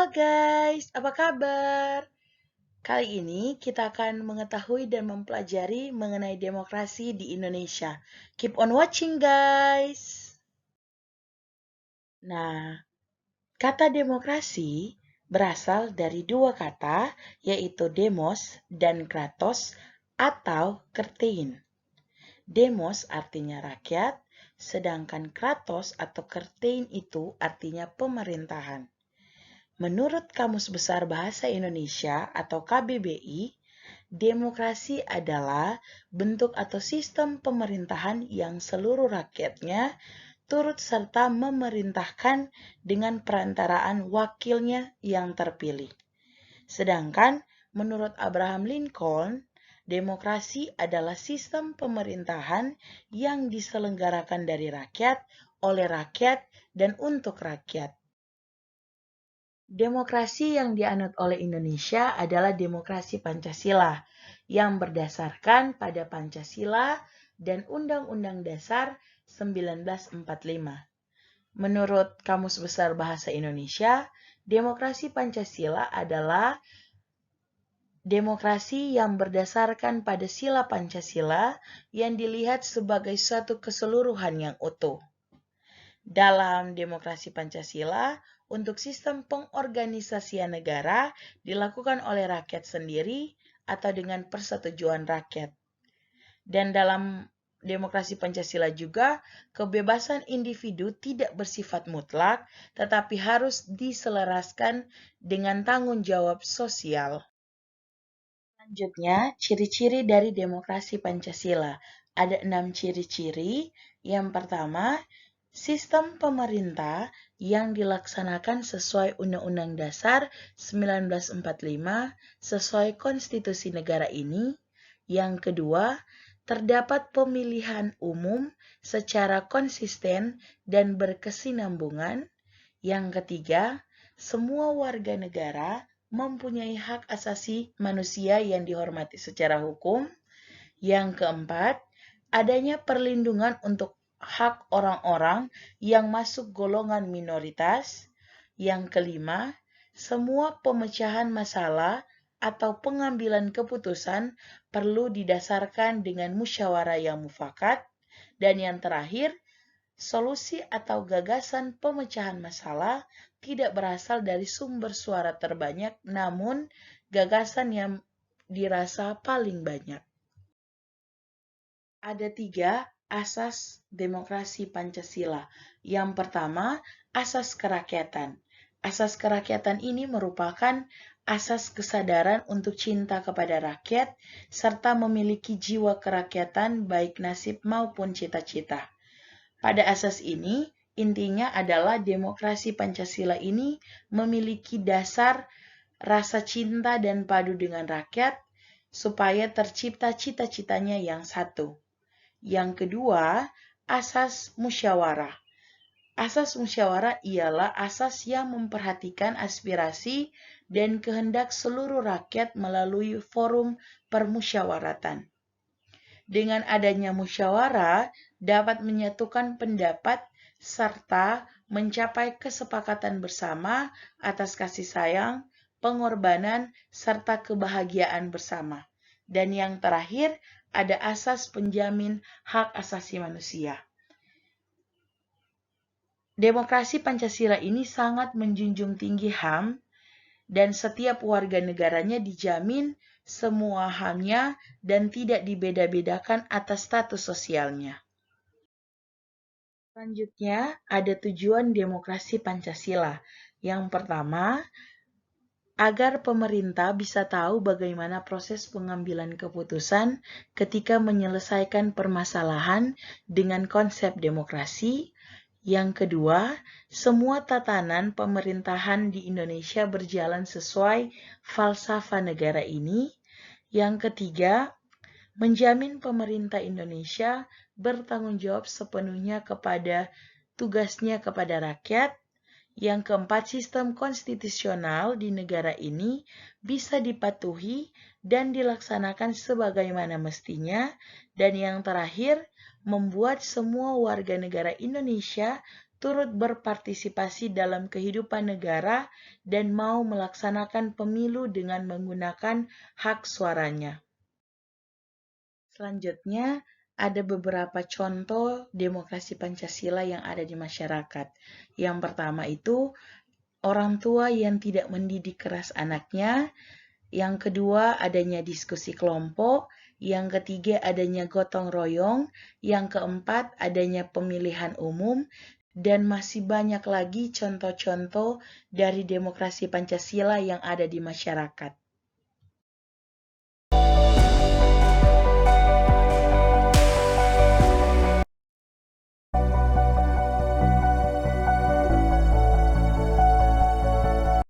guys, apa kabar? Kali ini kita akan mengetahui dan mempelajari mengenai demokrasi di Indonesia. Keep on watching guys! Nah, kata demokrasi berasal dari dua kata, yaitu demos dan kratos atau kertein. Demos artinya rakyat, sedangkan kratos atau kertein itu artinya pemerintahan. Menurut Kamus Besar Bahasa Indonesia atau KBBI, demokrasi adalah bentuk atau sistem pemerintahan yang seluruh rakyatnya turut serta memerintahkan dengan perantaraan wakilnya yang terpilih. Sedangkan menurut Abraham Lincoln, demokrasi adalah sistem pemerintahan yang diselenggarakan dari rakyat, oleh rakyat, dan untuk rakyat. Demokrasi yang dianut oleh Indonesia adalah demokrasi Pancasila yang berdasarkan pada Pancasila dan Undang-Undang Dasar 1945. Menurut Kamus Besar Bahasa Indonesia, demokrasi Pancasila adalah demokrasi yang berdasarkan pada sila Pancasila yang dilihat sebagai suatu keseluruhan yang utuh. Dalam demokrasi Pancasila, untuk sistem pengorganisasian negara dilakukan oleh rakyat sendiri atau dengan persetujuan rakyat. Dan dalam demokrasi Pancasila juga, kebebasan individu tidak bersifat mutlak, tetapi harus diselaraskan dengan tanggung jawab sosial. Selanjutnya, ciri-ciri dari demokrasi Pancasila. Ada 6 ciri-ciri. Yang pertama, sistem pemerintah yang dilaksanakan sesuai Undang-Undang Dasar 1945 sesuai konstitusi negara ini. Yang kedua, terdapat pemilihan umum secara konsisten dan berkesinambungan. Yang ketiga, semua warga negara mempunyai hak asasi manusia yang dihormati secara hukum. Yang keempat, adanya perlindungan untuk hak orang-orang yang masuk golongan minoritas. Yang kelima, semua pemecahan masalah atau pengambilan keputusan perlu didasarkan dengan musyawarah yang mufakat. Dan yang terakhir, solusi atau gagasan pemecahan masalah tidak berasal dari sumber suara terbanyak, namun gagasan yang dirasa paling banyak. Ada 3 asas demokrasi Pancasila. Yang pertama, asas kerakyatan. Asas kerakyatan ini merupakan asas kesadaran untuk cinta kepada rakyat, serta memiliki jiwa kerakyatan baik nasib maupun cita-cita. Pada asas ini, intinya adalah demokrasi Pancasila ini memiliki dasar rasa cinta dan padu dengan rakyat, supaya tercipta cita-citanya yang satu. Yang kedua, asas musyawarah. Asas musyawarah ialah asas yang memperhatikan aspirasi dan kehendak seluruh rakyat melalui forum permusyawaratan. Dengan adanya musyawarah, dapat menyatukan pendapat serta mencapai kesepakatan bersama atas kasih sayang, pengorbanan, serta kebahagiaan bersama. Dan yang terakhir, ada asas penjamin hak asasi manusia. Demokrasi Pancasila ini sangat menjunjung tinggi HAM dan setiap warga negaranya dijamin semua HAM-nya dan tidak dibeda-bedakan atas status sosialnya. Selanjutnya, ada tujuan demokrasi Pancasila. Yang pertama, agar pemerintah bisa tahu bagaimana proses pengambilan keputusan ketika menyelesaikan permasalahan dengan konsep demokrasi. Yang kedua, semua tatanan pemerintahan di Indonesia berjalan sesuai falsafah negara ini. Yang ketiga, menjamin pemerintah Indonesia bertanggung jawab sepenuhnya kepada tugasnya kepada rakyat. Yang keempat, sistem konstitusional di negara ini bisa dipatuhi dan dilaksanakan sebagaimana mestinya. Dan yang terakhir, membuat semua warga negara Indonesia turut berpartisipasi dalam kehidupan negara dan mau melaksanakan pemilu dengan menggunakan hak suaranya. Selanjutnya, ada beberapa contoh demokrasi Pancasila yang ada di masyarakat. Yang pertama itu, orang tua yang tidak mendidik keras anaknya. Yang kedua, adanya diskusi kelompok. Yang ketiga, adanya gotong royong. Yang keempat, adanya pemilihan umum. Dan masih banyak lagi contoh-contoh dari demokrasi Pancasila yang ada di masyarakat.